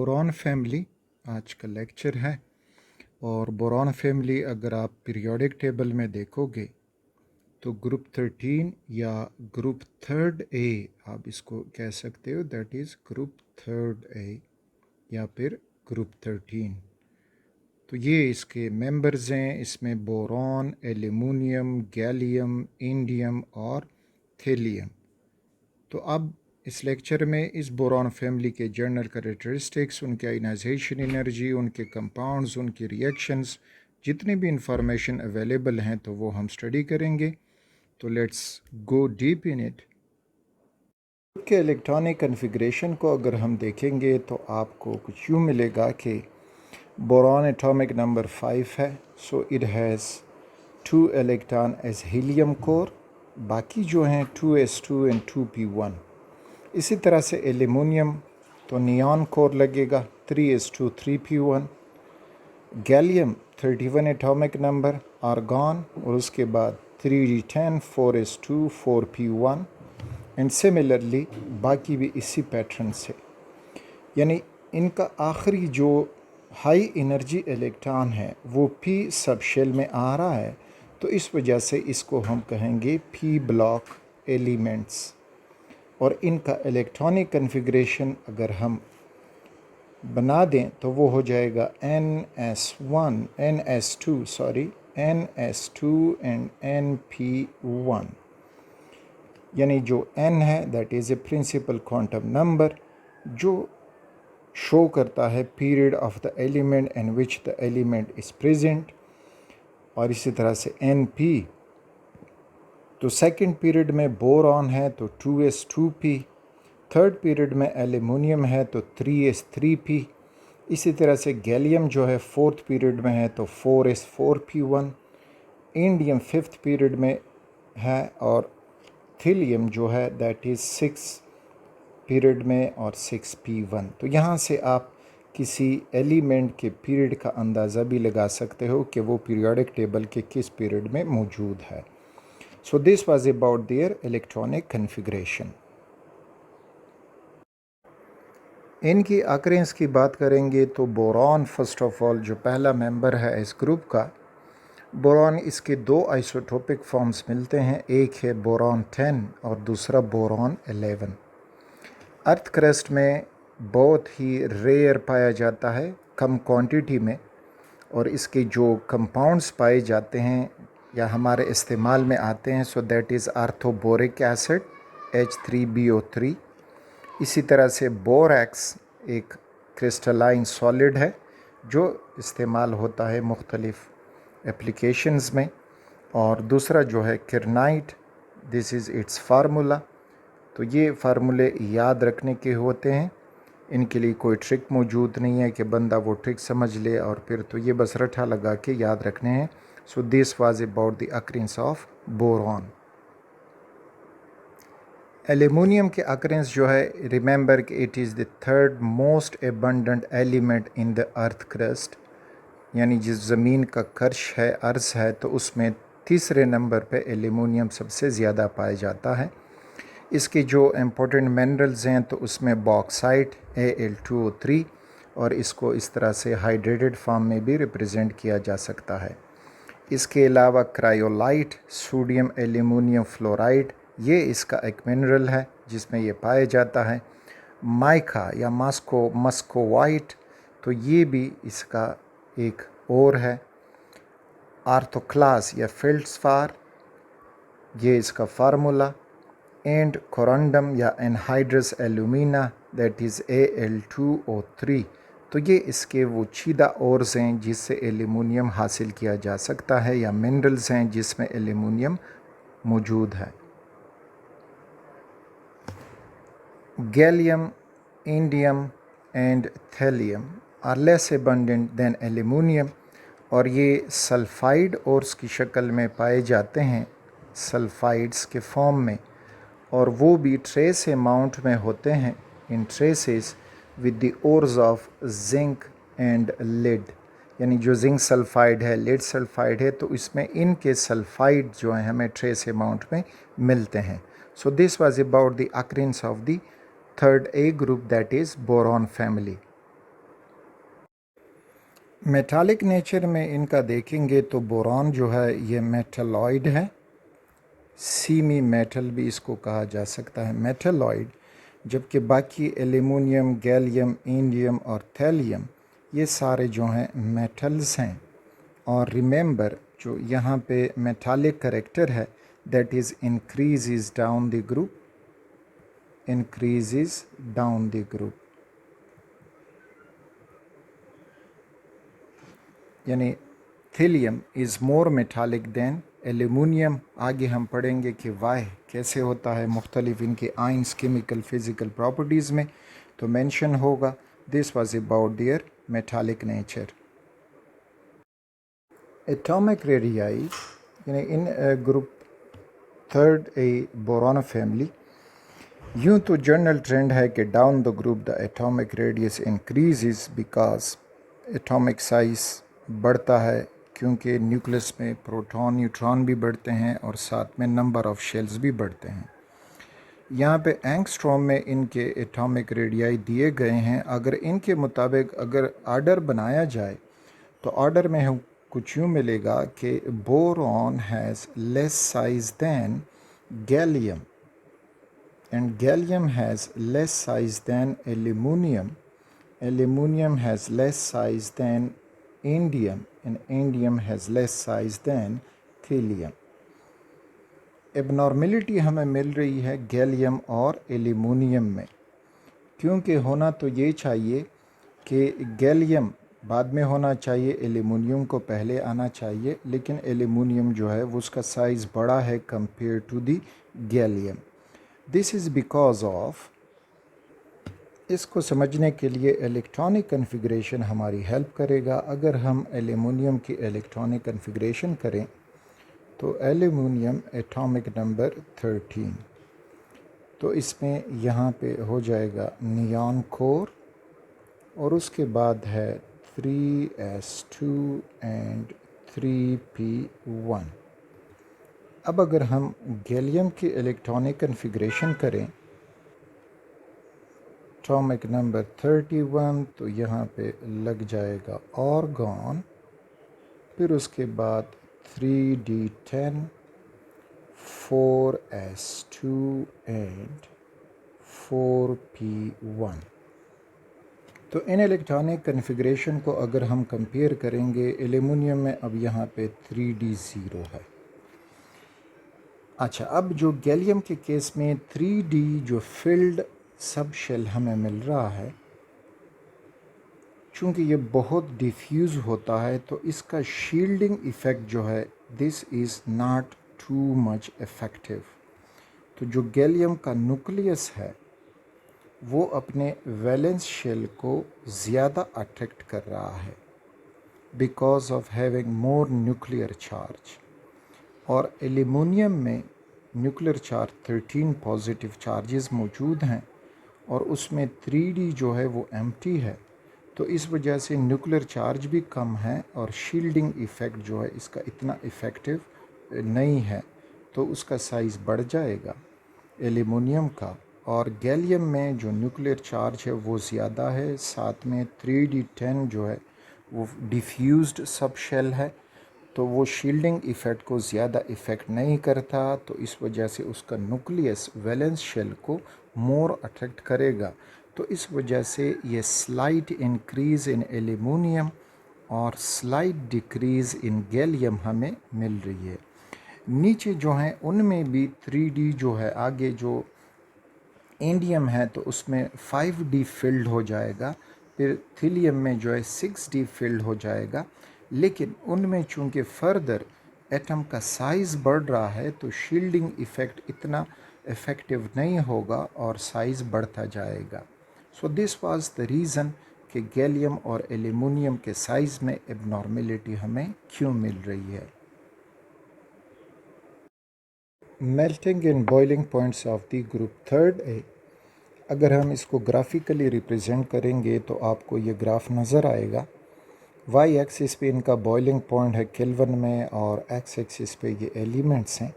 Boron family आज का lecture है। और बोरॉन फैमिली अगर आप पीरियोडिक टेबल में देखोगे तो ग्रुप 13 या ग्रुप थर्ड ए आप इसको कह सकते हो, दैट इज़ ग्रुप थर्ड ए या फिर ग्रुप 13। तो ये इसके मेंबर्स हैं। इसमें बोरॉन, एल्यूमिनियम, गैलियम, इंडियम और थेलियम। तो अब इस लेक्चर में इस बोरॉन फैमिली के जनरल कैरेक्टरिस्टिक्स, उनके आयनाइजेशन एनर्जी, उनके कंपाउंड्स, उनकी रिएक्शंस, जितनी भी इंफॉर्मेशन अवेलेबल हैं तो वो हम स्टडी करेंगे। तो let's go deep in it. के इलेक्ट्रॉनिक कन्फिग्रेशन को अगर हम देखेंगे तो आपको कुछ यूँ मिलेगा कि बोरॉन एटॉमिक नंबर 5 है, so it has 2 electron as helium core, बाकी जो हैं 2s2 एंड 2p1। इसी तरह से एल्यूमिनियम तो नियॉन कोर लगेगा 3s2 3p1। Gallium 31 atomic number, argon और उसके बाद 3d10 4s2 4p1 and similarly बाकी भी इसी पैटर्न से। यानी इनका आखिरी जो हाई एनर्जी इलेक्ट्रॉन है वो p सब शेल में आ रहा है, तो इस वजह से इसको हम कहेंगे p ब्लॉक एलिमेंट्स। और इनका इलेक्ट्रॉनिक कन्फिग्रेशन अगर हम बना दें तो वो हो जाएगा NS2 एंड NP1। यानी जो N है that is a principal quantum number जो शो करता है period of the element in which the element is present. और इसी तरह से NP तो सेकंड पीरियड में बोरॉन है तो 2s2p, थर्ड पीरियड में एल्यूमिनियम है तो 3s3p। इसी तरह से गैलियम जो है फोर्थ पीरियड में है तो 4s4p1। इंडियम फिफ्थ पीरियड में है और थीलियम जो है दैट इज़ 6 पीरियड में और 6p1। तो यहाँ से आप किसी एलिमेंट के पीरियड का अंदाज़ा भी लगा सकते हो कि वो पीरियोडिक टेबल के किस पीरियड में मौजूद है। So this was about their electronic configuration. इनकी अकरेंस की बात करेंगे तो बोरॉन फर्स्ट ऑफ ऑल जो पहला मेंबर है इस ग्रुप का, बोरॉन इसके दो आइसोटोपिक फॉर्म्स मिलते हैं, एक है बोरॉन 10 और दूसरा बोरॉन 11। अर्थ क्रस्ट में बहुत ही रेयर पाया जाता है, कम क्वांटिटी में, और इसके जो कंपाउंड्स पाए जाते हैं या हमारे इस्तेमाल में आते हैं so that is orthoboric acid H3BO3। इसी तरह से बोरैक्स एक क्रिस्टलाइन सॉलिड है जो इस्तेमाल होता है मुख्तलिफ़ एप्लीकेशंस में। और दूसरा जो है किरनाइट, दिस इज़ इट्स फार्मूला। तो ये फार्मूले याद रखने के होते हैं, इनके लिए कोई ट्रिक मौजूद नहीं है कि बंदा वो ट्रिक समझ ले और फिर तो ये बस रट्ठा लगा के याद रखने हैं। So this was about the occurrence of boron. Aluminium के अकरेंस जो है, रिमेंबर कि it is the third most abundant element in the earth crust. यानी जिस ज़मीन का कर्श है, अर्ज़ है, तो उसमें तीसरे नंबर पे एल्यूमिनियम सबसे ज़्यादा पाया जाता है। इसके जो इम्पोर्टेंट मिनरल्स हैं तो उसमें बॉक्साइट Al2O3, और इसको इस तरह से हाइड्रेटेड फॉर्म में भी रिप्रेजेंट किया जा सकता है। इसके अलावा क्रायोलाइट, सोडियम एल्यूमिनियम फ्लोराइड, ये इसका एक मिनरल है जिसमें ये पाया जाता है। माइका या मस्कोवाइट, तो ये भी इसका एक और है। आर्थोक्लास या फेल्ड्स्पार, ये इसका फार्मूला। एंड कोरंडम या anhydrous alumina that is Al2O3, तो ये इसके वो चीदा ओर्स हैं जिससे एल्यूमिनियम हासिल किया जा सकता है या मिनरल्स हैं जिसमें एल्यूमिनियम मौजूद है। Gallium, indium and thallium are less abundant than aluminium, और ये सल्फाइड ओर्स की शक्ल में पाए जाते हैं, सल्फाइड्स के फॉर्म में, और वो भी ट्रेस अमाउंट में होते हैं in traces with the ores of zinc and lead. यानी जो जिंक सल्फाइड है, लेड सल्फाइड है, तो इसमें इनके सल्फाइड जो हैं हमें ट्रेस अमाउंट में मिलते हैं। So this was about the occurrence of the third A group that is boron family. Metallic nature में इनका देखेंगे तो बोरॉन जो है ये मेटलॉइड है, सीमी मेटल भी इसको कहा जा सकता है, मेटलॉइड, जबकि बाकी एल्युमिनियम, गैलियम, इंडियम और थैलियम ये सारे जो हैं मेटल्स हैं। और रिमेंबर जो यहाँ पे मेटालिक करेक्टर है that is increase down the group, increases down the group, यानी thallium is more metallic than aluminium. आगे हम पढ़ेंगे कि वाई कैसे होता है मुख्तलिफ इनके आइंस केमिकल फिज़िकल प्रॉपर्टीज़ में, तो मेंशन होगा। This was about their metallic nature. Atomic radii यानी in group third A boron family, यूँ तो जनरल ट्रेंड है कि down the group the atomic radius increases because atomic size बढ़ता है, क्योंकि न्यूक्लियस में प्रोटॉन न्यूट्रॉन भी बढ़ते हैं और साथ में नंबर ऑफ शेल्स भी बढ़ते हैं। यहाँ पे एंगस्ट्रॉम में इनके एटॉमिक रेडियाई दिए गए हैं। अगर इनके मुताबिक अगर आर्डर बनाया जाए तो आर्डर में हम कुछ यूँ मिलेगा कि boron has less size than gallium and gallium has less size than aluminium. Aluminium has less size than indium and indium has less size than thallium. Abnormality हमें मिल रही है गैलियम और एल्यूमिनियम में, क्योंकि होना तो ये चाहिए कि गैलियम बाद में होना चाहिए, एल्यूमिनियम को पहले आना चाहिए, लेकिन एल्यूमिनियम जो है वो उसका साइज़ बड़ा है compare to the gallium. This is because of, इसको समझने के लिए इलेक्ट्रॉनिक कन्फिग्रेशन हमारी हेल्प करेगा। अगर हम एल्यूमिनियम की इलेक्ट्रॉनिक कन्फिग्रेशन करें तो एल्यूमिनियम एटॉमिक नंबर 13, तो इसमें यहाँ पे हो जाएगा नियॉन कोर और उसके बाद है 3s2 एंड 3p1। अब अगर हम गैलियम की इलेक्ट्रॉनिक कन्फिग्रेशन करें एटॉमिक नंबर 31, तो यहाँ पे लग जाएगा ऑर्गॉन, फिर उसके बाद 3d10, 4s2 एंड 4p1। तो इन इलेक्ट्रॉनिक कन्फिग्रेशन को अगर हम कंपेयर करेंगे, एल्यूमिनियम में अब यहाँ पे 3d0 है। अच्छा, अब जो गैलियम के केस में 3d जो फिल्ड सब शेल हमें मिल रहा है, चूँकि ये बहुत डिफ्यूज़ होता है तो इसका शील्डिंग इफ़ेक्ट जो है this is not too much effective. तो जो गैलियम का न्यूक्लियस है वो अपने वैलेंस शेल को ज़्यादा अट्रैक्ट कर रहा है because of having more nuclear charge, और एल्यूमिनियम में न्यूक्लियर चार्ज 13 पॉजिटिव चार्जेस मौजूद हैं और उसमें 3d जो है वो एम्प्टी है, तो इस वजह से न्यूक्लियर चार्ज भी कम है और शील्डिंग इफ़ेक्ट जो है इसका इतना इफ़ेक्टिव नहीं है, तो उसका साइज़ बढ़ जाएगा एल्यूमिनियम का। और गैलियम में जो न्यूक्लियर चार्ज है वो ज़्यादा है, साथ में 3d10 जो है वो डिफ्यूज्ड सब शेल है, तो वो शील्डिंग इफ़ेक्ट को ज़्यादा इफ़ेक्ट नहीं करता, तो इस वजह से उसका न्यूक्लियस वैलेंस शेल को मोर अट्रैक्ट करेगा। तो इस वजह से ये स्लाइट इंक्रीज़ इन एल्यूमिनियम और स्लाइट डिक्रीज़ इन गैलियम हमें मिल रही है। नीचे जो हैं उनमें भी 3d जो है, आगे जो इंडियम है तो उसमें 5d फिल्ड हो जाएगा, फिर थीलियम में जो है 6d फिल्ड हो जाएगा, लेकिन उनमें चूँकि फर्दर एटम का साइज़ बढ़ रहा है तो शील्डिंग इफ़ेक्ट इतना इफ़ेक्टिव नहीं होगा और साइज़ बढ़ता जाएगा। So this was the reason कि गैलियम और एल्यूमिनियम के साइज़ में एबनॉर्मेलिटी हमें क्यों मिल रही है। Melting and boiling points of the group third ए, अगर हम इसको ग्राफिकली रिप्रेजेंट करेंगे तो आपको ये ग्राफ नज़र आएगा। वाई एक्सिस पे इनका बॉइलिंग पॉइंट है केल्विन में और एक्स एक्सिस पे ये एलिमेंट्स हैं,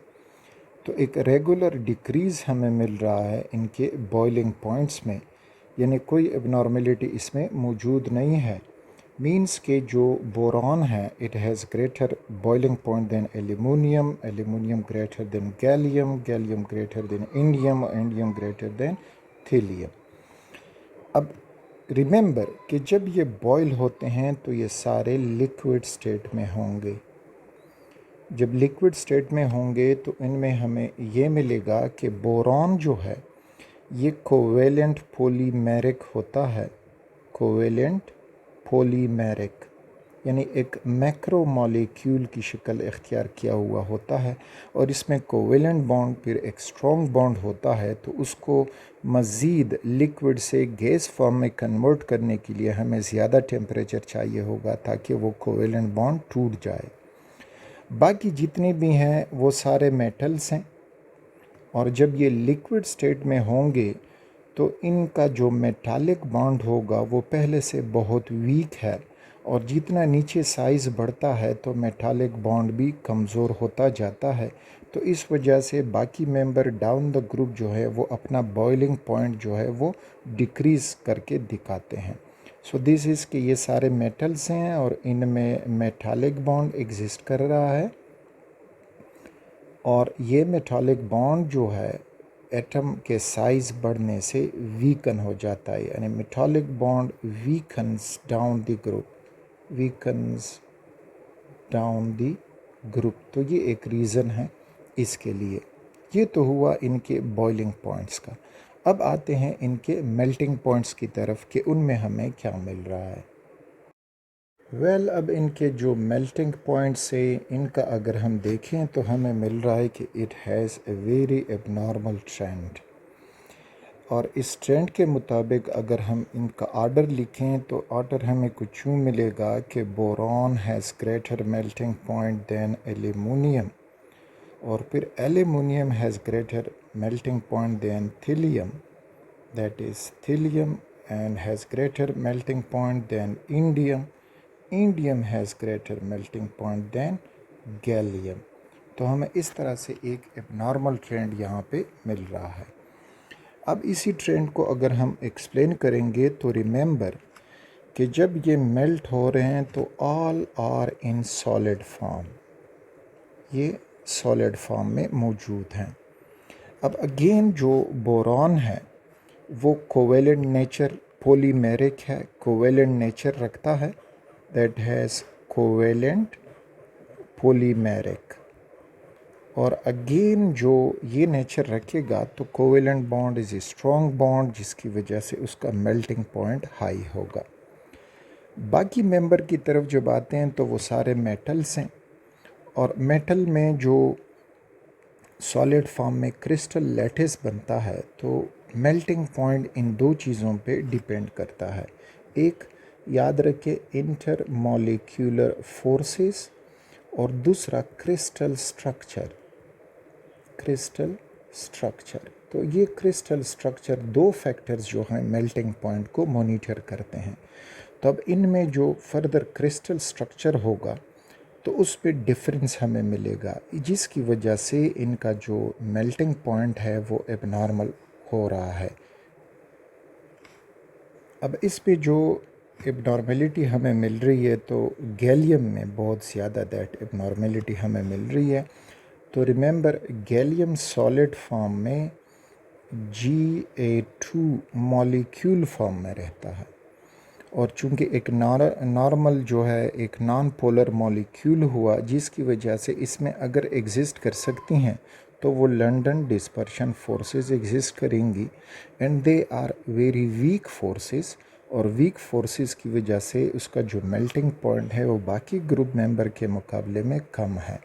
तो एक रेगुलर डिक्रीज़ हमें मिल रहा है इनके बॉइलिंग पॉइंट्स में, यानी कोई एबनॉर्मेलिटी इसमें मौजूद नहीं है। मीन्स के जो बोरॉन है it has greater boiling point than aluminium, aluminium greater than gallium, gallium greater than indium, indium greater than thallium. अब रिमेंबर कि जब ये बॉयल होते हैं तो ये सारे लिक्विड स्टेट में होंगे। जब लिक्विड स्टेट में होंगे तो इनमें हमें ये मिलेगा कि बोरॉन जो है ये कोवेलेंट पॉलीमेरिक होता है, कोवेलेंट पॉलीमेरिक, यानी एक मैक्रो मॉलिक्यूल की शक्ल इख्तियार किया हुआ होता है और इसमें कोवेलेंट बॉन्ड फिर एक स्ट्रॉन्ग बॉन्ड होता है। तो उसको मज़ीद लिक्विड से गैस फॉर्म में कन्वर्ट करने के लिए हमें ज़्यादा टेम्परेचर चाहिए होगा ताकि वो कोवेलेंट बॉन्ड टूट जाए। बाकी जितने भी हैं वो सारे मेटल्स हैं और जब ये लिक्विड स्टेट में होंगे तो इनका जो मेटालिक बॉन्ड होगा वो पहले से बहुत वीक है और जितना नीचे साइज़ बढ़ता है तो मेटालिक बॉन्ड भी कमज़ोर होता जाता है। तो इस वजह से बाकी मेंबर डाउन द ग्रुप जो है वो अपना बॉइलिंग पॉइंट जो है वो डिक्रीज़ करके दिखाते हैं। सो दिस इज़ कि ये सारे मेटल्स हैं और इनमें मेटालिक बॉन्ड एग्जिस्ट कर रहा है और ये मेटालिक बॉन्ड जो है एटम के साइज़ बढ़ने से वीकन हो जाता है, यानी metallic bond weakens down the group, weakens down the group. तो ये एक रीज़न है इसके लिए। ये तो हुआ इनके बॉइलिंग पॉइंट्स का। अब आते हैं इनके मेल्टिंग पॉइंट्स की तरफ कि उनमें हमें क्या मिल रहा है। अब इनके जो मेल्टिंग पॉइंट से इनका अगर हम देखें तो हमें मिल रहा है कि it has a very abnormal trend और इस ट्रेंड के मुताबिक अगर हम इनका ऑर्डर लिखें तो ऑर्डर हमें कुछ यूँ मिलेगा कि boron has greater melting point than aluminium और फिर aluminium has greater melting point than thallium, that is thallium and has greater melting point than indium, indium has greater melting point than gallium। तो हमें इस तरह से एक abnormal trend यहाँ पे मिल रहा है। अब इसी ट्रेंड को अगर हम एक्सप्लेन करेंगे तो रिमेंबर कि जब ये मेल्ट हो रहे हैं तो all are in solid form, ये सॉलिड फॉर्म में मौजूद हैं। अब अगेन जो बोरॉन है वो कोवेलेंट नेचर पॉलीमेरिक है, कोवेलेंट नेचर रखता है, दैट हैज़ कोवेलेंट पॉलीमेरिक। और अगेन जो ये नेचर रखेगा तो covalent bond is a strong bond जिसकी वजह से उसका मेल्टिंग पॉइंट हाई होगा। बाकी मेंबर की तरफ जब आते हैं तो वो सारे मेटल्स हैं और मेटल में जो सॉलिड फॉर्म में क्रिस्टल लैटिस बनता है तो मेल्टिंग पॉइंट इन दो चीज़ों पे डिपेंड करता है। एक याद रखें इंटर मॉलिक्यूलर फोर्सेस और दूसरा क्रिस्टल स्ट्रक्चर, क्रिस्टल स्ट्रक्चर। तो ये क्रिस्टल स्ट्रक्चर दो फैक्टर्स जो हैं मेल्टिंग पॉइंट को मॉनिटर करते हैं। तो अब इनमें जो फर्दर क्रिस्टल स्ट्रक्चर होगा तो उस पे डिफरेंस हमें मिलेगा जिसकी वजह से इनका जो मेल्टिंग पॉइंट है वो एबनॉर्मल हो रहा है। अब इस पे जो एबनॉर्मेलिटी हमें मिल रही है तो गैलियम में बहुत ज़्यादा दैट एबनॉर्मेलिटी हमें मिल रही है। तो रिमेंबर गैलियम सॉलिड फॉर्म में Ga2 मॉलिक्यूल फॉर्म में रहता है और चूंकि एक नॉर्मल जो है एक नॉन पोलर मॉलिक्यूल हुआ जिसकी वजह से इसमें अगर एग्जिस्ट कर सकती हैं तो वो लंदन डिस्पर्शन फोर्सेस एग्जिस्ट करेंगी and they are very weak forces और वीक फोर्सेस की वजह से उसका जो मेल्टिंग पॉइंट है वो बाकी ग्रुप मेंबर के मुकाबले में कम है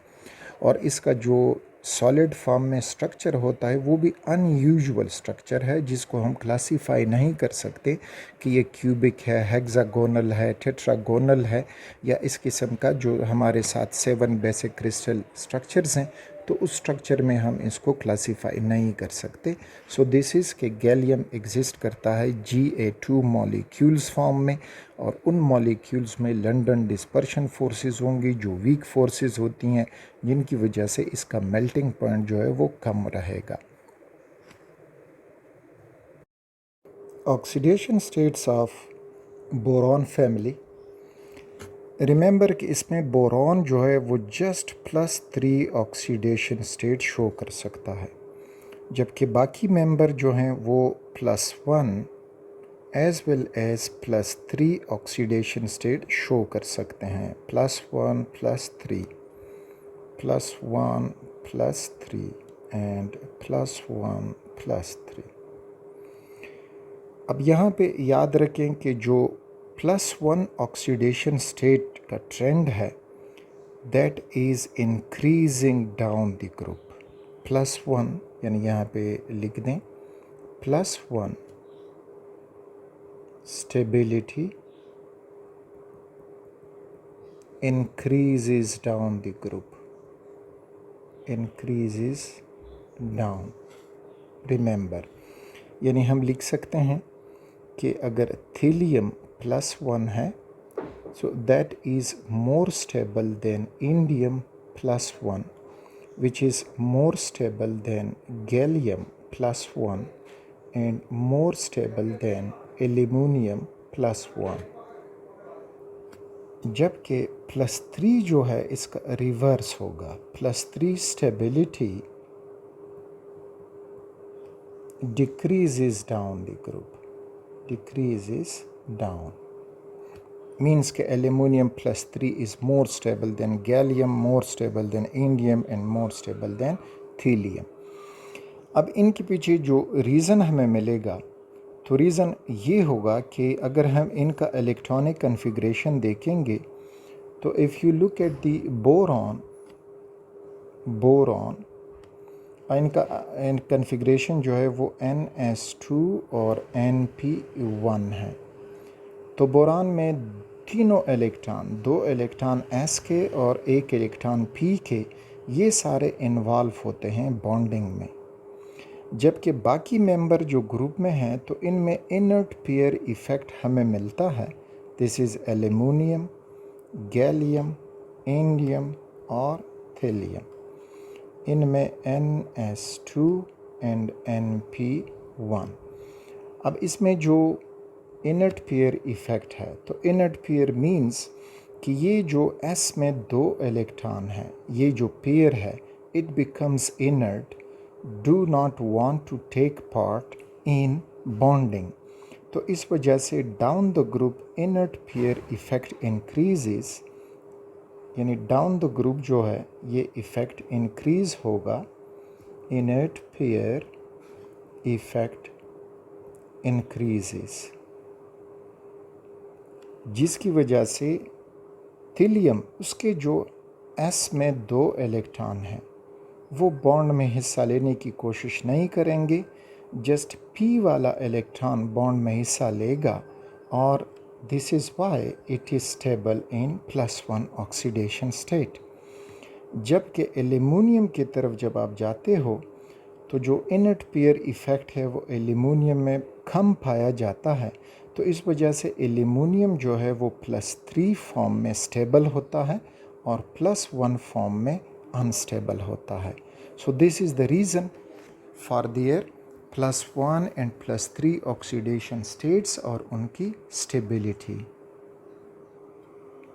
और इसका जो सॉलिड फॉर्म में स्ट्रक्चर होता है वो भी अनयूजुअल स्ट्रक्चर है जिसको हम क्लासीफाई नहीं कर सकते कि ये क्यूबिक है, हेक्सागोनल है, टेट्रागोनल है या इस किस्म का जो हमारे साथ 7 बेसिक क्रिस्टल स्ट्रक्चर्स हैं तो उस स्ट्रक्चर में हम इसको क्लासीफाई नहीं कर सकते। सो दिस इज़ कि गैलियम एग्जिस्ट करता है Ga2 मॉलिक्यूल्स फॉर्म में और उन मॉलिक्यूल्स में लंदन डिस्पर्शन फोर्सेस होंगी जो वीक फोर्सेस होती हैं जिनकी वजह से इसका मेल्टिंग पॉइंट जो है वो कम रहेगा। Oxidation states of boron family remember कि इसमें बोरॉन जो है वो जस्ट +3 ऑक्सीडेशन स्टेट शो कर सकता है, जबकि बाकी मेंबर जो हैं वो +1 as well as +3 oxidation state show कर सकते हैं। +1 +3 +1 +3 एंड +1 +3। अब यहाँ पे याद रखें कि जो +1 ऑक्सीडेशन स्टेट का ट्रेंड है that is increasing down the group. +1 यानी यहाँ पे लिख दें +1 stability increases down the group, increases down। Remember यानी हम लिख सकते हैं कि अगर थीलियम +1 है so that is more stable than indium +1, which is more stable than gallium +1 and more stable than aluminum +1। जबकि +3 जो है इसका रिवर्स होगा। +3 stability decreases down the group, decreases down, means कि aluminium +3 is more stable than gallium, more stable than indium and more stable than thelium। अब इनके पीछे जो रीज़न हमें मिलेगा तो रीज़न ये होगा कि अगर हम इनका इलेक्ट्रॉनिक कन्फिग्रेशन देखेंगे तो if you look at the boron इनका कन्फिग्रेशन जो है वो NS2 और NP1 है। तो बोरान में तीनों इलेक्ट्रॉन, 2 इलेक्ट्रॉन S के और 1 इलेक्ट्रॉन P के, ये सारे इन्वॉल्व होते हैं बॉन्डिंग में। जबकि बाकी मेंबर जो ग्रुप में हैं तो इनमें इनर्ट पेयर इफ़ेक्ट हमें मिलता है। This is aluminium, gallium, indium और थीलियम। इनमें NS2 एंड NP1। अब इसमें जो इनर्ट पेयर इफ़ेक्ट है तो इनर्ट पेयर मींस कि ये जो S में 2 इलेक्ट्रॉन है, ये जो पेयर है it becomes inert, do not want to take part in bonding. तो इस वजह से down the group inert pair effect increases, यानी डाउन द ग्रुप जो है ये इफ़ेक्ट इंक्रीज़ होगा। इनर्ट पेयर इफ़ेक्ट इंक्रीजेस, जिसकी वजह से थीलियम उसके जो S में 2 इलेक्ट्रॉन हैं वो बॉन्ड में हिस्सा लेने की कोशिश नहीं करेंगे, जस्ट P वाला इलेक्ट्रॉन बॉन्ड में हिस्सा लेगा और this is why it is stable in +1 oxidation state. जबकि एल्यूमिनियम की तरफ जब आप जाते हो तो जो इनर्ट पेयर इफ़ेक्ट है वो एल्यूमिनियम में कम पाया जाता है। तो इस वजह से एल्यूमिनियम जो है वो +3 फॉर्म में स्टेबल होता है और +1 फॉर्म में अनस्टेबल होता है। सो this is the reason for their +1 and +3 oxidation states और उनकी स्टेबिलिटी।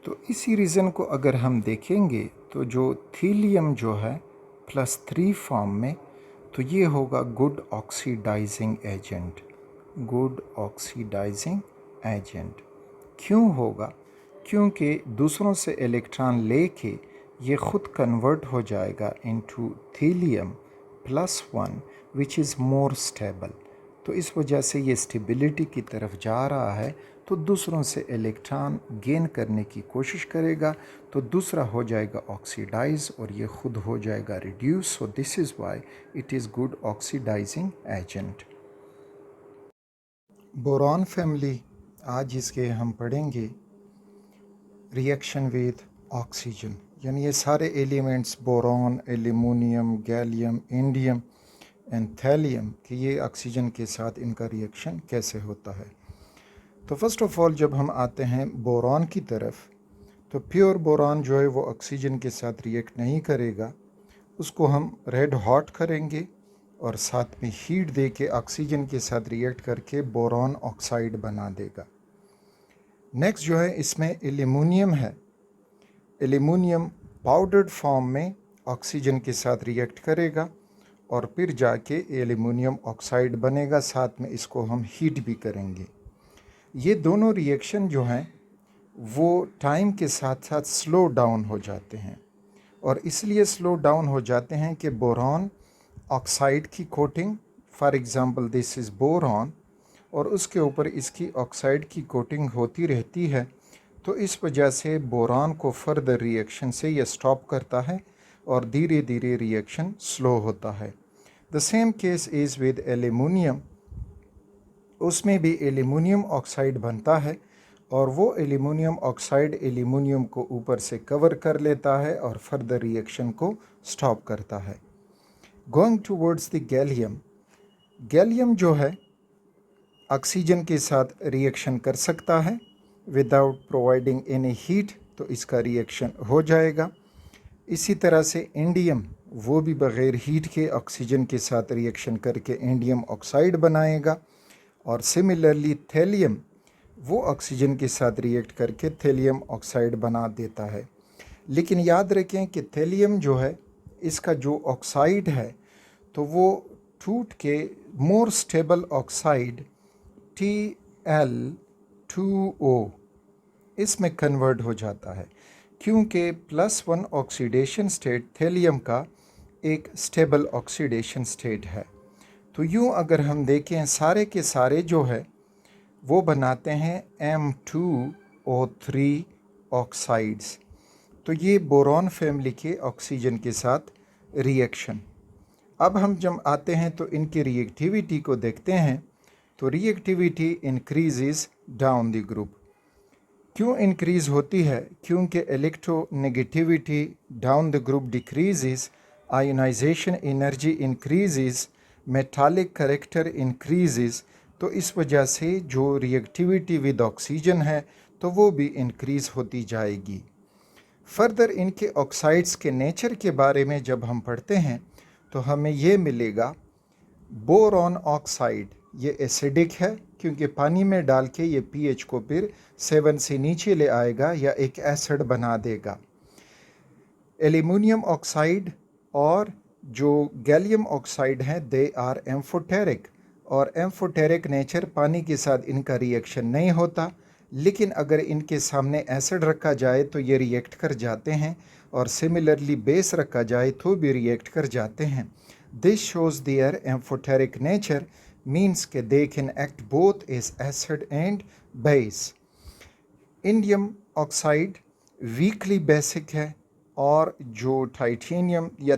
तो इसी रीज़न को अगर हम देखेंगे तो जो थीलियम जो है +3 फॉर्म में, तो ये होगा good oxidising agent. Good oxidising agent क्यों होगा? क्योंकि दूसरों से इलेक्ट्रॉन लेके ये ख़ुद कन्वर्ट हो जाएगा into thallium +1 which is more stable. तो इस वजह से ये स्टेबिलिटी की तरफ जा रहा है, तो दूसरों से इलेक्ट्रॉन गेन करने की कोशिश करेगा, तो दूसरा हो जाएगा ऑक्सीडाइज और ये ख़ुद हो जाएगा reduce. So this is why it is good oxidising agent. Boron family, आज इसके हम पढ़ेंगे रिएक्शन विद ऑक्सीजन, यानी ये सारे elements boron, aluminium, gallium, indium and thallium कि ये ऑक्सीजन के साथ इनका रिएक्शन कैसे होता है। तो फर्स्ट ऑफ ऑल जब हम आते हैं बोरॉन की तरफ, तो प्योर बोरॉन जो है वो ऑक्सीजन के साथ रिएक्ट नहीं करेगा, उसको हम रेड हॉट करेंगे और साथ में हीट दे के ऑक्सीजन के साथ रिएक्ट करके बोरॉन ऑक्साइड बना देगा। नेक्स्ट जो है इसमें एल्यूमिनियम है, एल्युमिनियम पाउडर्ड फॉर्म में ऑक्सीजन के साथ रिएक्ट करेगा और फिर जाके एल्युमिनियम ऑक्साइड बनेगा, साथ में इसको हम हीट भी करेंगे। ये दोनों रिएक्शन जो हैं वो टाइम के साथ साथ स्लो डाउन हो जाते हैं, और इसलिए स्लो डाउन हो जाते हैं कि बोरॉन ऑक्साइड की coating, for example this is boron, और उसके ऊपर इसकी ऑक्साइड की कोटिंग होती रहती है, तो इस वजह से बोरॉन को फर्दर रिएक्शन से ये स्टॉप करता है और धीरे धीरे रिएक्शन स्लो होता है। The same case is with aluminium, उसमें भी एल्युमिनियम ऑक्साइड बनता है और वो एल्युमिनियम ऑक्साइड एल्युमिनियम को ऊपर से कवर कर लेता है और फर्दर रिएक्शन को स्टॉप करता है। Going towards the gallium, gallium जो है ऑक्सीजन के साथ रिएक्शन कर सकता है विदाउट प्रोवाइडिंग एनी हीट, तो इसका रिएक्शन हो जाएगा। इसी तरह से इंडियम, वो भी बग़ैर हीट के ऑक्सीजन के साथ रिएक्शन करके इंडियम ऑक्साइड बनाएगा। और सिमिलरली थैलियम, वो ऑक्सीजन के साथ रिएक्ट करके थैलियम ऑक्साइड बना देता है। लेकिन याद रखें कि थैलियम जो है इसका जो ऑक्साइड है तो वो टूट के मोर स्टेबल ऑक्साइड Tl2O इसमें कन्वर्ट हो जाता है, क्योंकि +1 ऑक्सीडेशन स्टेट थैलियम का एक स्टेबल ऑक्सीडेशन स्टेट है। तो यूँ अगर हम देखें सारे के सारे जो है वो बनाते हैं M2O3 ऑक्साइड्स। तो ये बोरॉन फैमिली के ऑक्सीजन के साथ रिएक्शन। अब हम जब आते हैं तो इनकी रिएक्टिविटी को देखते हैं, तो reactivity increases down the group. क्यों इंक्रीज़ होती है? क्योंकि electronegativity down the group decreases, ionisation energy increases, metallic character increases. तो इस वजह से जो रिएक्टिविटी विद ऑक्सीजन है तो वो भी इंक्रीज़ होती जाएगी। फर्दर इनके ऑक्साइड्स के नेचर के बारे में जब हम पढ़ते हैं तो हमें ये मिलेगा, बोरॉन ऑक्साइड ये एसिडिक है क्योंकि पानी में डाल के ये pH को फिर 7 से नीचे ले आएगा या एक एसिड बना देगा। एल्युमिनियम ऑक्साइड और जो गैलियम ऑक्साइड हैं दे आर एम्फोटेरिक, और एम्फोटेरिक नेचर पानी के साथ इनका रिएक्शन नहीं होता, लेकिन अगर इनके सामने एसिड रखा जाए तो ये रिएक्ट कर जाते हैं, और सिमिलरली बेस रखा जाए तो भी रिएक्ट कर जाते हैं। This shows their amphoteric nature, means के they can act both as acid and base. Indium oxide weakly basic है, और जो टाइटेनियम या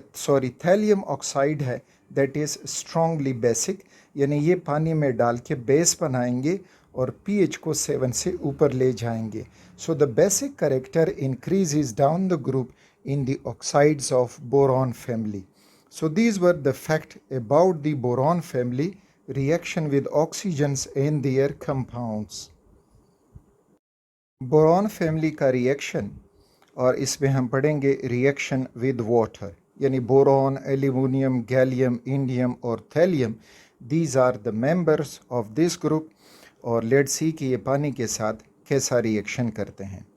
थैलियम ऑक्साइड है दैट इज़ स्ट्रॉन्गली बेसिक, यानी ये पानी में डाल के बेस बनाएंगे और pH को 7 से ऊपर ले जाएंगे। So the basic character increases down the group in the oxides of boron family. So these were the fact about the boron family reaction with oxygens and their compounds. Boron family का reaction, और इसमें हम पढ़ेंगे reaction with water, यानी boron, aluminium, gallium, indium और thallium, these are the members of this group. और let's see कि ये पानी के साथ कैसा रिएक्शन करते हैं।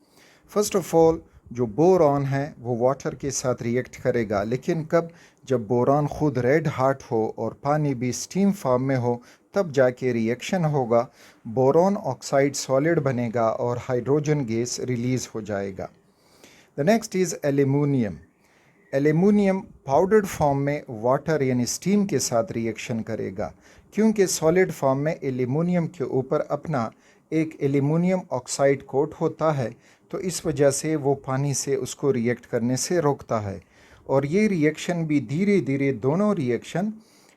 फर्स्ट ऑफ ऑल जो बोरॉन है वो वाटर के साथ रिएक्ट करेगा, लेकिन कब? जब बोरॉन खुद रेड हॉट हो और पानी भी स्टीम फॉर्म में हो, तब जाके रिएक्शन होगा, बोरॉन ऑक्साइड सॉलिड बनेगा और हाइड्रोजन गैस रिलीज़ हो जाएगा। The next is aluminium. Aluminium powdered form में वाटर यानी स्टीम के साथ रिएक्शन करेगा, क्योंकि सॉलिड फॉर्म में एल्युमिनियम के ऊपर अपना एक एल्युमिनियम ऑक्साइड कोट होता है, तो इस वजह से वो पानी से उसको रिएक्ट करने से रोकता है। और ये रिएक्शन भी धीरे धीरे दोनों रिएक्शन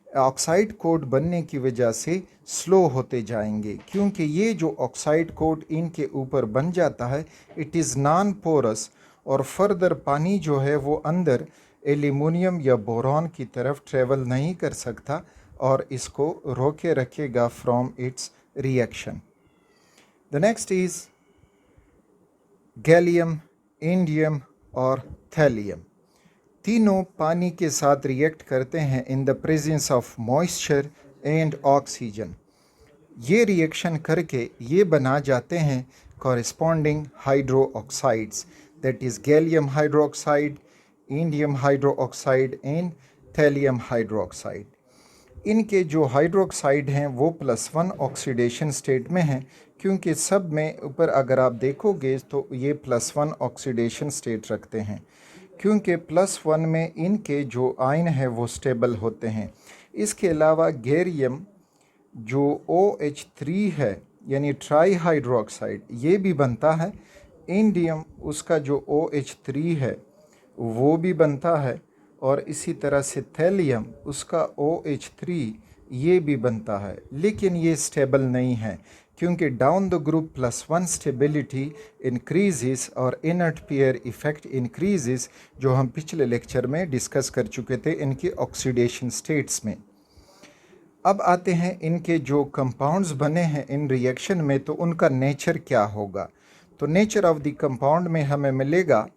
ऑक्साइड कोट बनने की वजह से स्लो होते जाएंगे, क्योंकि ये जो ऑक्साइड कोट इनके ऊपर बन जाता है इट इज़ नॉन पोरस, और फर्दर पानी जो है वो अंदर एल्युमिनियम या बोरॉन की तरफ ट्रेवल नहीं कर सकता और इसको रोके रखेगा from its reaction. The next is gallium, indium और थैलियम। तीनों पानी के साथ रिएक्ट करते हैं in the presence of moisture and oxygen. ये रिएक्शन करके ये बना जाते हैं corresponding hydro oxides. that is gallium hydroxide, indium hydroxide and thallium hydroxide. इनके जो हाइड्रोक्साइड हैं वो +1 ऑक्सीडेशन स्टेट में हैं, क्योंकि सब में ऊपर अगर आप देखोगे तो ये +1 ऑक्सीडेशन स्टेट रखते हैं, क्योंकि +1 में इनके जो आयन है वो स्टेबल होते हैं। इसके अलावा गेरियम जो OH3 है यानी ट्राई हाइड्रोक्साइड ये भी बनता है, इंडियम उसका जो OH3 है वो भी बनता है, और इसी तरह से थैलियम उसका OH3 ये भी बनता है, लेकिन ये स्टेबल नहीं है, क्योंकि down the group +1 stability increases और इनर्ट पेयर इफेक्ट इंक्रीजेस, जो हम पिछले लेक्चर में डिस्कस कर चुके थे इनकी ऑक्सीडेशन स्टेट्स में। अब आते हैं इनके जो कंपाउंड्स बने हैं इन रिएक्शन में, तो उनका नेचर क्या होगा। तो नेचर ऑफ द कंपाउंड में हमें मिलेगा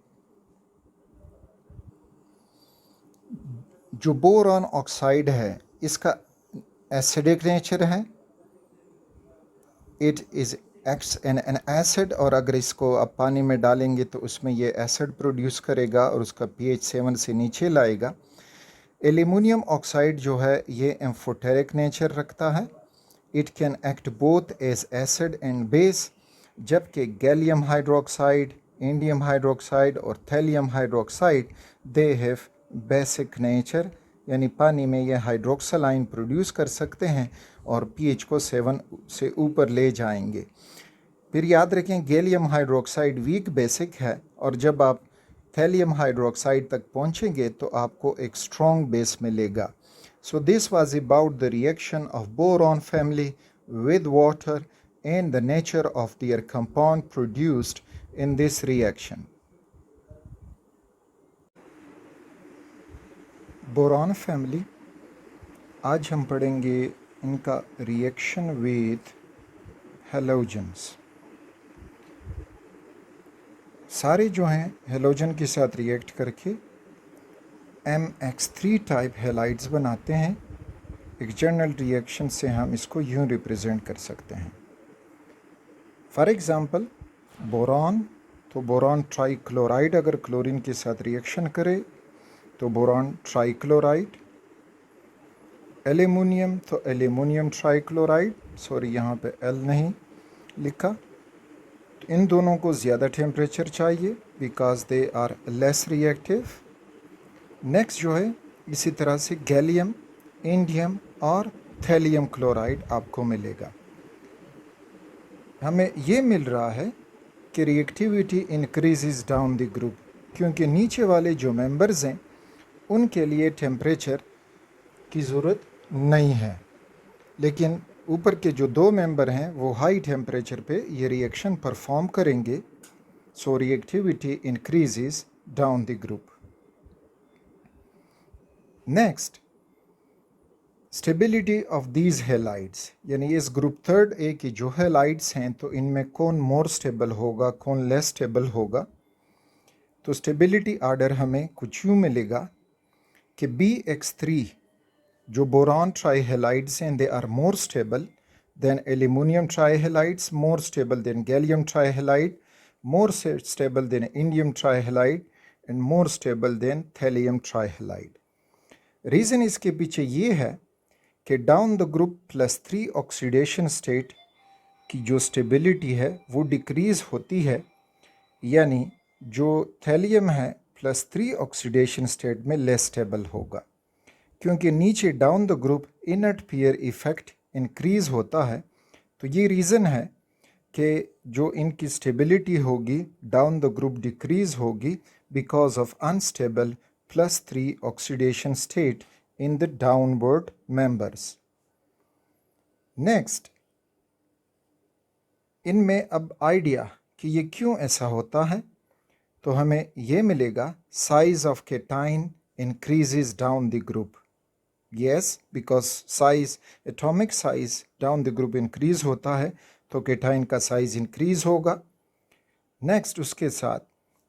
जो बोरॉन ऑक्साइड है इसका एसिडिक नेचर है, it is acts N acid, और अगर इसको आप पानी में डालेंगे तो उसमें ये एसिड प्रोड्यूस करेगा और उसका pH 7 से नीचे लाएगा। एल्यूमिनियम ऑक्साइड जो है ये एम्फोटेरिक नेचर रखता है, it can act both as acid and base, जबकि गैलियम हाइड्रोक्साइड, इंडियम हाइड्रोक्साइड और thallium hydroxide they have basic nature, यानी पानी में ये हाइड्रोक्सल आयन प्रोड्यूस कर सकते हैं और pH को 7 से ऊपर ले जाएंगे। फिर याद रखें गैलियम हाइड्रोक्साइड वीक बेसिक है, और जब आप थैलियम हाइड्रोक्साइड तक पहुंचेंगे तो आपको एक स्ट्रॉन्ग बेस मिलेगा। So this was about the reaction of boron family with water and the nature of their compound produced in this reaction. Boron family, आज हम पढ़ेंगे इनका रिएक्शन विद हेलोजन्स। सारे जो हैं हेलोजन के साथ रिएक्ट करके MX3 टाइप हेलाइड्स बनाते हैं। एक जनरल रिएक्शन से हम इसको यूँ रिप्रेजेंट कर सकते हैं। फॉर एग्ज़ाम्पल बोरॉन, तो बोरॉन ट्राइक्लोराइड अगर क्लोरीन के साथ रिएक्शन करे तो बोरॉन ट्राइक्लोराइड। एल्यूमिनियम, तो एल्यूमिनियम ट्राइक्लोराइड, सॉरी यहाँ पे L नहीं लिखा। तो इन दोनों को ज़्यादा टेम्परेचर चाहिए because they are less reactive. Next जो है इसी तरह से गैलियम, इंडियम और थैलियम क्लोराइड आपको मिलेगा। हमें ये मिल रहा है कि reactivity increases down the group, क्योंकि नीचे वाले जो मेंबर्स हैं उनके लिए टेम्परेचर की ज़रूरत नहीं है, लेकिन ऊपर के जो दो मेंबर हैं वो हाई टेम्परेचर पे ये रिएक्शन परफॉर्म करेंगे। So reactivity increases down the group. Next, stability of these halides, यानी इस ग्रुप 3A की जो हेलाइड्स हैं तो इनमें कौन मोर स्टेबल होगा, कौन लेस स्टेबल होगा। तो स्टेबिलिटी आर्डर हमें कुछ यूँ मिलेगा कि BX3 जो बोरॉन ट्राइहेलाइड्स हैं they are more stable than aluminium trihalides, more stable than gallium trihalide, more stable than indium trihalide and more stable than thallium trihalide. Reason इसके पीछे ये है कि down the group +3 oxidation state की जो stability है वो डिक्रीज़ होती है, यानी जो थैलियम है +3 ऑक्सीडेशन स्टेट में लेस स्टेबल होगा, क्योंकि नीचे down the group inert pair effect increase होता है। तो ये रीज़न है कि जो इनकी स्टेबिलिटी होगी डाउन द ग्रुप डिक्रीज़ होगी because of unstable +3 oxidation state in the downward members. Next, इनमें अब आइडिया कि ये क्यों ऐसा होता है, तो हमें ये मिलेगा size of cation increases down the group. Yes, because size, atomic size down the group increase होता है तो केटाइन का साइज इंक्रीज होगा। नेक्स्ट, उसके साथ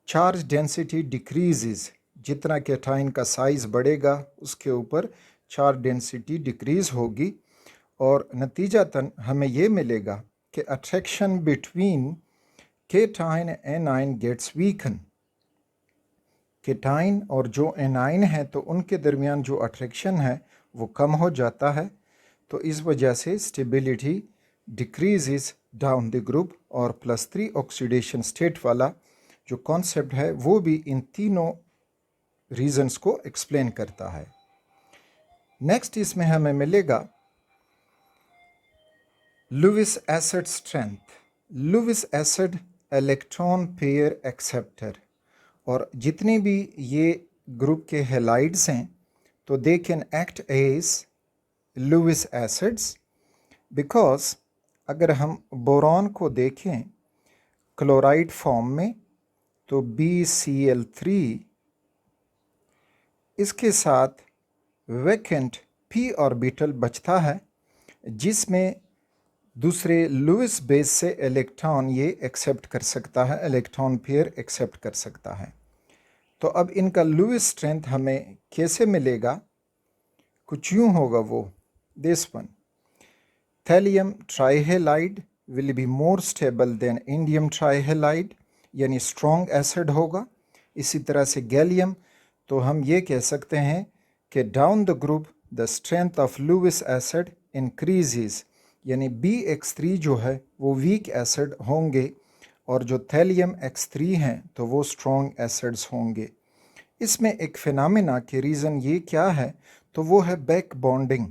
चार्ज डेंसिटी डिक्रीजेस, जितना केटाइन का साइज बढ़ेगा उसके ऊपर चार्ज डेंसिटी डिक्रीज होगी, और नतीजतन हमें ये मिलेगा कि attraction between cation and anion gets weaken, cation और जो एनाइन है तो उनके दरमियान जो अट्रैक्शन है वो कम हो जाता है, तो इस वजह से stability decreases down the group. और +3 ऑक्सीडेशन स्टेट वाला जो कॉन्सेप्ट है वो भी इन तीनों रीजंस को एक्सप्लेन करता है। नेक्स्ट इसमें हमें मिलेगा Lewis acid strength. Lewis acid electron pair acceptor, और जितने भी ये ग्रुप के हैलाइड्स हैं तो they can act as Lewis acids, because अगर हम बोरॉन को देखें क्लोराइड फॉर्म में तो BCl3 इसके साथ वैकेंट p ऑर्बिटल बचता है, जिसमें दूसरे लुईस बेस से इलेक्ट्रॉन ये एक्सेप्ट कर सकता है, इलेक्ट्रॉन पेयर एक्सेप्ट कर सकता है। तो अब इनका लुईस स्ट्रेंथ हमें कैसे मिलेगा? कुछ यूँ होगा वो, this one, thallium ट्राइहेलाइड will be more stable than indium ट्राइहेलाइड, यानी स्ट्रॉन्ग एसिड होगा। इसी तरह से गैलियम, तो हम ये कह सकते हैं कि down the group the strength of Lewis acid increases, यानी BX3 जो है वो वीक एसिड होंगे और जो थैलियम X3 हैं तो वो स्ट्रॉन्ग एसिड्स होंगे। इसमें एक फिनोमेना के रीज़न ये क्या है, तो वो है back bonding.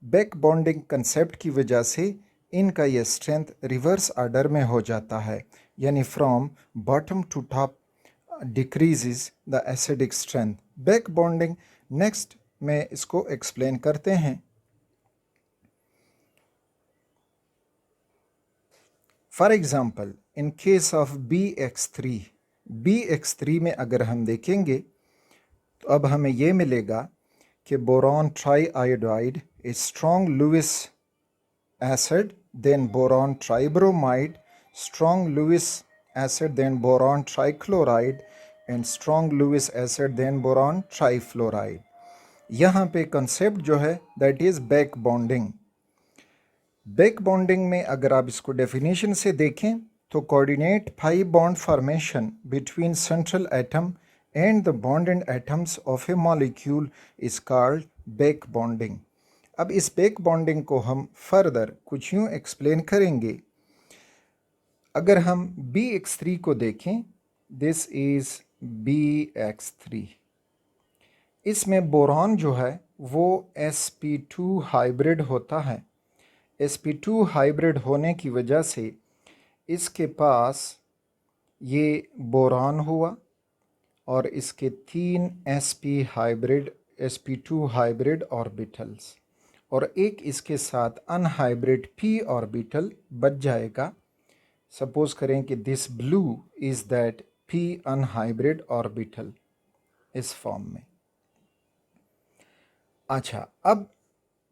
Back bonding concept की वजह से इनका ये स्ट्रेंथ रिवर्स ऑर्डर में हो जाता है, यानी from bottom to top decreases the acidic strength. Back bonding next में इसको एक्सप्लेन करते हैं। For example in case of BX3 में अगर हम देखेंगे तो अब हमें ये मिलेगा कि boron triiodide is strong Lewis acid, then boron tribromide strong Lewis acid, then boron trichloride and strong Lewis acid, then boron trifluoride. यहाँ पे कंसेप्ट जो है that is back bonding. Back bonding में अगर आप इसको डेफिनेशन से देखें तो coordinate pi bond formation between central atom and the bonded atoms of a molecule is called back bonding. अब इस बैक बॉन्डिंग को हम फर्दर कुछ यूँ एक्सप्लेन करेंगे। अगर हम BX3 को देखें, दिस इज BX3, इसमें बोरॉन जो है वो sp2 हाइब्रिड होता है। sp2 हाइब्रिड होने की वजह से इसके पास ये बोरॉन हुआ और इसके 3 sp2 हाइब्रिड ऑर्बिटल्स, और एक इसके साथ अनहाइब्रिड p ऑर्बिटल बच जाएगा। सपोज करें कि this blue is that p unhybrid orbital इस फॉर्म में। अच्छा, अब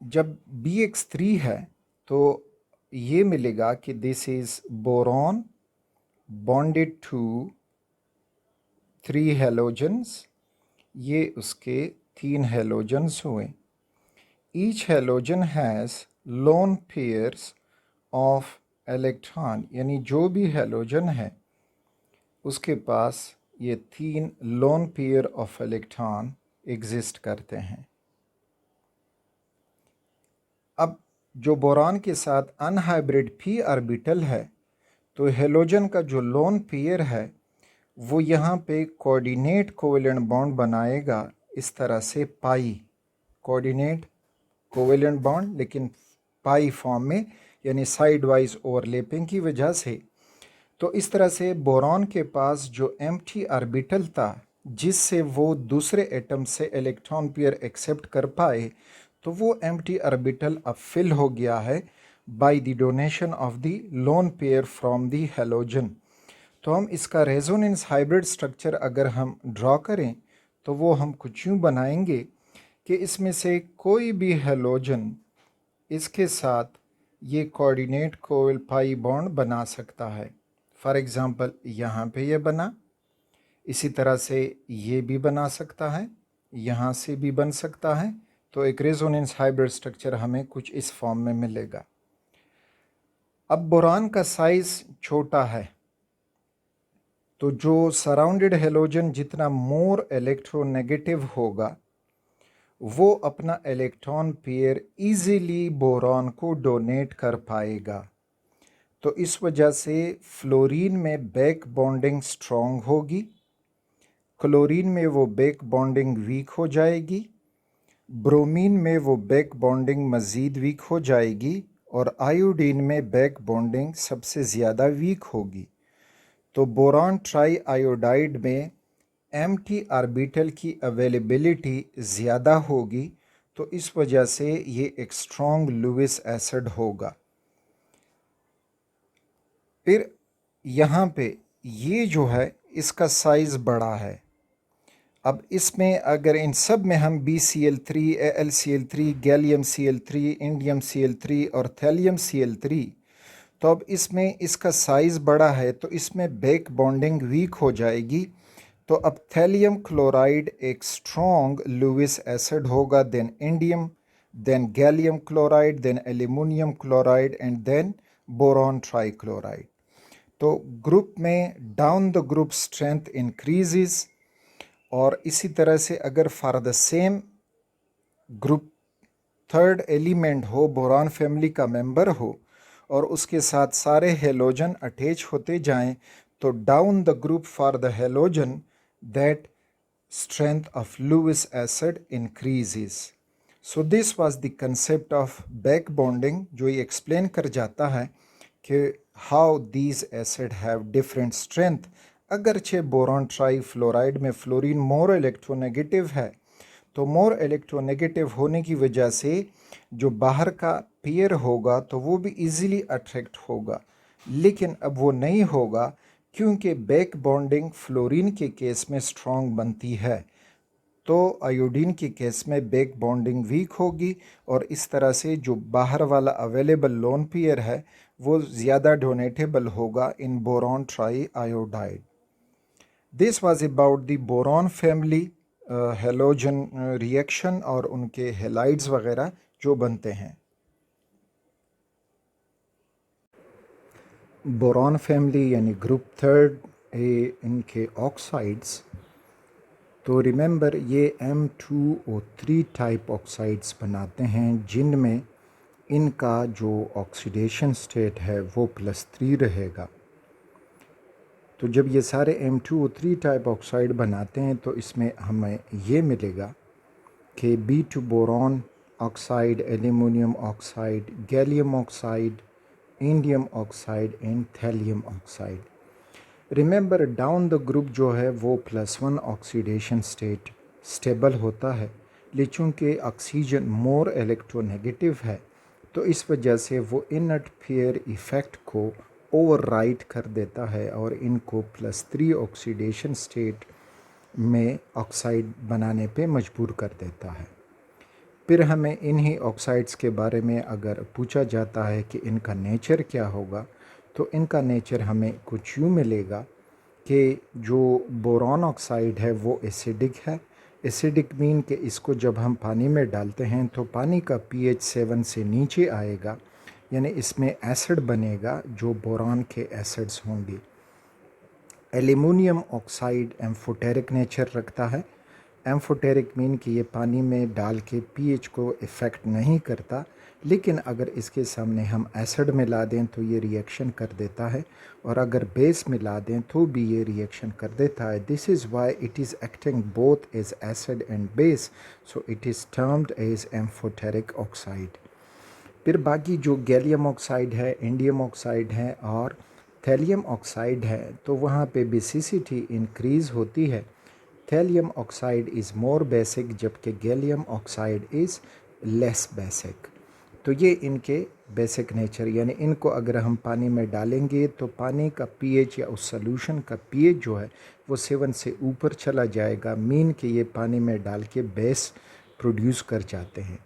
जब BX3 है तो ये मिलेगा कि this is boron bonded to 3 halogens, ये उसके 3 हेलोजन्स हुए। Each halogen has lone pairs of electron, यानी जो भी हेलोजन है उसके पास ये 3 lone pair of electron exist करते हैं। अब जो बोरॉन के साथ अनहाइब्रिड p ऑर्बिटल है तो हेलोजन का जो लोन पेयर है वो यहाँ पे कोऑर्डिनेट कोवेलेंट बॉन्ड बनाएगा इस तरह से पाई, कोऑर्डिनेट कोवेलेंट बॉन्ड लेकिन पाई फॉर्म में, यानी साइड वाइज ओवरलैपिंग की वजह से। तो इस तरह से बोरॉन के पास जो एम्प्टी ऑर्बिटल था जिससे वो दूसरे एटम से इलेक्ट्रॉन पेयर एक्सेप्ट कर पाए, तो वो एम्प्टी ऑर्बिटल अब फिल हो गया है by the donation of the lone pair from the halogen. तो हम इसका रेजोनेंस हाइब्रिड स्ट्रक्चर अगर हम ड्रॉ करें तो वो हम कुछ यूँ बनाएंगे कि इसमें से कोई भी हेलोजन इसके साथ ये कोऑर्डिनेट कोवेल पाई बॉन्ड बना सकता है। फॉर एग्ज़ाम्पल यहाँ पे ये बना, इसी तरह से ये भी बना सकता है, यहाँ से भी बन सकता है। तो एक रेजोनेंस हाइब्रिड स्ट्रक्चर हमें कुछ इस फॉर्म में मिलेगा। अब बोरॉन का साइज़ छोटा है तो जो सराउंडेड हेलोजन जितना मोर इलेक्ट्रोनेगेटिव होगा वो अपना इलेक्ट्रॉन पेयर इजीली बोरॉन को डोनेट कर पाएगा। तो इस वजह से फ्लोरीन में बैक बॉन्डिंग स्ट्रॉन्ग होगी, क्लोरीन में वो बैक बॉन्डिंग वीक हो जाएगी, ब्रोमीन में वो बैक बॉन्डिंग मज़ीद वीक हो जाएगी और आयोडीन में बैक बॉन्डिंग सबसे ज़्यादा वीक होगी। तो बोरॉन ट्राई आयोडाइड में एम्प्टी ऑर्बिटल की अवेलेबिलिटी ज़्यादा होगी, तो इस वजह से ये एक स्ट्रॉन्ग लुईस एसिड होगा। फिर यहाँ पे ये जो है इसका साइज़ बड़ा है। अब इसमें अगर इन सब में हम BCl3, AlCl3, gallium Cl3, indium Cl3 और थैलियम Cl3, तो अब इसमें इसका साइज़ बड़ा है तो इसमें बैक बॉन्डिंग वीक हो जाएगी। तो अब थैलियम क्लोराइड एक स्ट्रॉन्ग लुईस एसिड होगा, then indium, then gallium chloride, then aluminium chloride and then boron trichloride. तो ग्रुप में down the group strength increases. और इसी तरह से अगर for the same group third element हो, बोरॉन फैमिली का मेंबर हो और उसके साथ सारे हेलोजन अटैच होते जाएं, तो down the group for the halogen that strength of Lewis acid increases. So this was the concept of back bonding, जो ये explain कर जाता है कि how these acid have different strength। अगरचे बोरॉन ट्राईफ्लोराइड में फ्लोरीन मोर इलेक्ट्रोनेगेटिव है, तो मोर इलेक्ट्रोनेगेटिव होने की वजह से जो बाहर का पेयर होगा तो वो भी इजीली अट्रैक्ट होगा, लेकिन अब वो नहीं होगा क्योंकि बैक बॉन्डिंग फ्लोरीन के केस में स्ट्रॉन्ग बनती है, तो आयोडीन के केस में बैक बॉन्डिंग वीक होगी और इस तरह से जो बाहर वाला अवेलेबल लोन पेयर है वो ज़्यादा डोनेटेबल होगा in boron triiodide. This was about the boron family halogen reaction और उनके हेलाइड्स वगैरह जो बनते हैं। बोरॉन फैमिली यानी ग्रुप थर्ड ए इनके ऑक्साइड्स, तो रिमेंबर ये M2O3 टाइप ऑक्साइड्स बनाते हैं जिनमें इनका जो ऑक्सीडेशन स्टेट है वो +3 रहेगा। तो जब ये सारे M2O3 टाइप ऑक्साइड बनाते हैं तो इसमें हमें ये मिलेगा कि B2 boron oxide, aluminium oxide, gallium oxide, indium oxide and thallium oxide. Remember down the group जो है वो +1 ऑक्सीडेशन स्टेट स्टेबल होता है, लेकिन चूँकि ऑक्सीजन मोर इलेक्ट्रोनेगेटिव है तो इस वजह से वो इनट फेयर इफ़ेक्ट को ओवरराइड कर देता है और इनको +3 ऑक्सीडेशन स्टेट में ऑक्साइड बनाने पे मजबूर कर देता है। फिर हमें इन्हीं ऑक्साइड्स के बारे में अगर पूछा जाता है कि इनका नेचर क्या होगा, तो इनका नेचर हमें कुछ यूँ मिलेगा कि जो बोरॉन ऑक्साइड है वो एसिडिक है। एसिडिक मीन कि इसको जब हम पानी में डालते हैं तो पानी का pH 7 से नीचे आएगा, यानी इसमें एसिड बनेगा जो बोरॉन के एसिड्स होंगे। एल्यूमिनियम ऑक्साइड एम्फोटेरिक नेचर रखता है। एम्फोटेरिक मीन कि ये पानी में डाल के pH को इफ़ेक्ट नहीं करता, लेकिन अगर इसके सामने हम एसिड मिला दें तो ये रिएक्शन कर देता है, और अगर बेस मिला दें तो भी ये रिएक्शन कर देता है। This is why it is acting both as acid and base, so it is termed as amphoteric oxide. फिर बाकी जो गैलियम ऑक्साइड है, इंडियम ऑक्साइड है और थैलियम ऑक्साइड है, तो वहाँ पे बेसिसिटी इंक्रीज़ होती है। Thallium oxide is more basic जबकि gallium oxide is less basic. तो ये इनके बेसिक नेचर, यानी इनको अगर हम पानी में डालेंगे तो पानी का pH या उस सॉल्यूशन का pH जो है वो 7 से ऊपर चला जाएगा, मीन कि ये पानी में डाल के बेस प्रोड्यूस कर जाते हैं।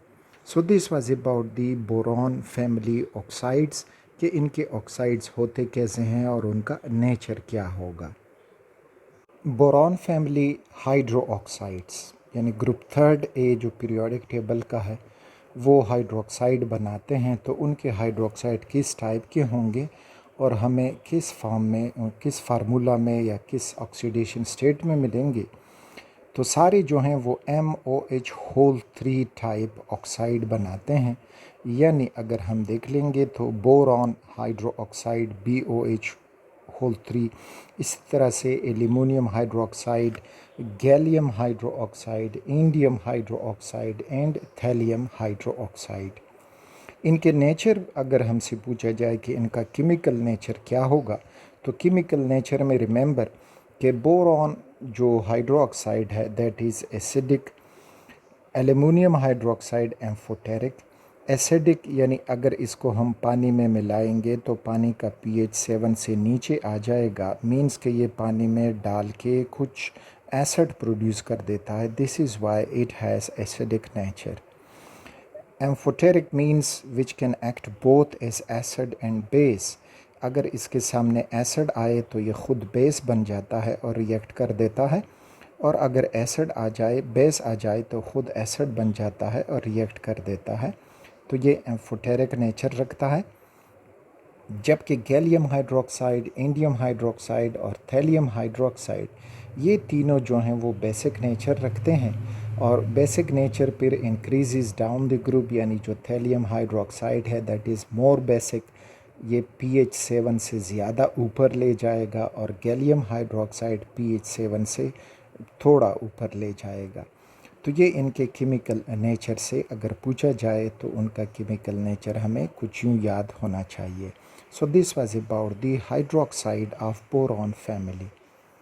So this was about the boron family oxides कि इनके ऑक्साइड्स होते कैसे हैं और उनका नेचर क्या होगा। बोरॉन फैमिली हाइड्रो ऑक्साइड्स यानी ग्रुप थर्ड ए जो पीरियोडिक टेबल का है वो हाइड्रोक्साइड बनाते हैं, तो उनके हाइड्रोक्साइड किस टाइप के होंगे और हमें किस फॉर्म में, किस फार्मूला में या किस ऑक्सीडेशन स्टेट में मिलेंगे, तो सारे जो हैं वो MOH होल 3 टाइप ऑक्साइड बनाते हैं। यानी अगर हम देख लेंगे तो boron hydro oxide BOH whole 3, इस तरह से aluminium hydro oxide, gallium hydro oxide, indium hydro oxide and thallium hydro oxide. इनके नेचर अगर हमसे पूछा जाए कि इनका केमिकल नेचर क्या होगा, तो केमिकल नेचर में रिमेंबर कि बोरॉन जो हाइड्रोक्साइड है that is acidic, aluminium hydroxide amphoteric. Acidic यानी अगर इसको हम पानी में मिलाएंगे तो पानी का pH 7 से नीचे आ जाएगा, मीन्स कि ये पानी में डाल के कुछ एसिड प्रोड्यूस कर देता है, this is why it has acidic nature. Amphoteric means which can act both as acid and base. अगर इसके सामने एसिड आए तो ये ख़ुद बेस बन जाता है और रिएक्ट कर देता है, और अगर एसिड आ जाए, बेस आ जाए, तो ख़ुद एसिड बन जाता है और रिएक्ट कर देता है। तो ये एम्फोटेरिक नेचर रखता है। जबकि गैलियम हाइड्रोक्साइड, इंडियम हाइड्रोक्साइड और थैलियम हाइड्रोक्साइड, ये तीनों जो हैं वो बेसिक नेचर रखते हैं, और बेसिक नेचर फिर इंक्रीज़ डाउन द ग्रुप, यानी जो थैलियम हाइड्रोक्साइड है दैट इज़ मोर बेसिक, ये pH 7 से ज़्यादा ऊपर ले जाएगा, और गैलियम हाइड्रोक्साइड pH 7 से थोड़ा ऊपर ले जाएगा। तो ये इनके केमिकल नेचर से अगर पूछा जाए तो उनका केमिकल नेचर हमें कुछ यूँ याद होना चाहिए। So this was about the hydroxide of boron family.